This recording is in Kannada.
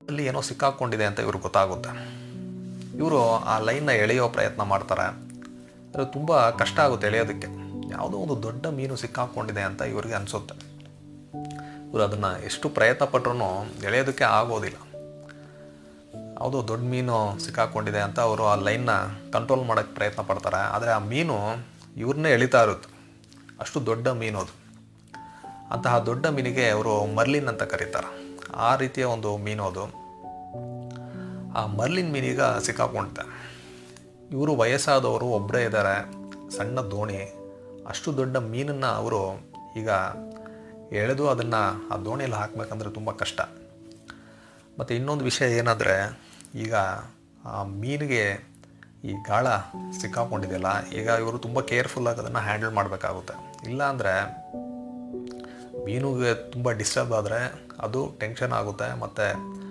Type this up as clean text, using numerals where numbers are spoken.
ಅಲ್ಲಿ ಏನೋ ಸಿಕ್ಕಾಕ್ಕೊಂಡಿದೆ ಅಂತ ಇವ್ರಿಗೆ ಗೊತ್ತಾಗುತ್ತೆ. ಇವರು ಆ ಲೈನ್ನ ಎಳೆಯೋ ಪ್ರಯತ್ನ ಮಾಡ್ತಾರೆ. ಅದು ತುಂಬ ಕಷ್ಟ ಆಗುತ್ತೆ ಎಳೆಯೋದಕ್ಕೆ. ಯಾವುದೋ ಒಂದು ದೊಡ್ಡ ಮೀನು ಸಿಕ್ಕಾಕ್ಕೊಂಡಿದೆ ಅಂತ ಇವ್ರಿಗೆ ಅನಿಸುತ್ತೆ. ಇವರು ಅದನ್ನು ಎಷ್ಟು ಪ್ರಯತ್ನ ಪಟ್ಟರೂ ಎಳೆಯೋದಕ್ಕೆ ಆಗೋದಿಲ್ಲ. ಯಾವುದೋ ದೊಡ್ಡ ಮೀನು ಸಿಕ್ಕಾಕ್ಕೊಂಡಿದೆ ಅಂತ ಅವರು ಆ ಲೈನ್ನ ಕಂಟ್ರೋಲ್ ಮಾಡೋಕ್ಕೆ ಪ್ರಯತ್ನ ಪಡ್ತಾರೆ. ಆದರೆ ಆ ಮೀನು ಇವ್ರನ್ನೇ ಎಳಿತಾ ಇರುತ್ತೆ. ಅಷ್ಟು ದೊಡ್ಡ ಮೀನು ಅದು. ಅಂತಹ ದೊಡ್ಡ ಮೀನಿಗೆ ಅವರು ಮರ್ಲಿನ್ ಅಂತ ಕರೀತಾರೆ. ಆ ರೀತಿಯ ಒಂದು ಮೀನು ಅದು. ಆ ಮರ್ಲಿನ್ ಮೀನಿಗೆ ಸಿಕ್ಕಾಕೊಂಡಿದೆ. ಇವರು ವಯಸ್ಸಾದವರು ಒಬ್ಬರೇ ಇದ್ದಾರೆ, ಸಣ್ಣ ದೋಣಿ. ಅಷ್ಟು ದೊಡ್ಡ ಮೀನನ್ನು ಅವರು ಈಗ ಎಳೆದು ಅದನ್ನು ಆ ದೋಣಿಯಲ್ಲಿ ಹಾಕಬೇಕಂದ್ರೆ ತುಂಬ ಕಷ್ಟ. ಮತ್ತು ಇನ್ನೊಂದು ವಿಷಯ ಏನಂದರೆ, ಈಗ ಆ ಮೀನಿಗೆ ಈ ಗಾಳ ಸಿಕ್ಕಾಕೊಂಡಿದೆಯಲ್ಲ, ಈಗ ಇವರು ತುಂಬ ಕೇರ್ಫುಲ್ಲಾಗಿ ಅದನ್ನು ಹ್ಯಾಂಡಲ್ ಮಾಡಬೇಕಾಗುತ್ತೆ. ಇಲ್ಲಾಂದರೆ ಮೀನಿಗೆ ತುಂಬ ಡಿಸ್ಟರ್ಬ್ ಆದರೆ ಅದು ಟೆನ್ಷನ್ ಆಗುತ್ತೆ. ಮತ್ತು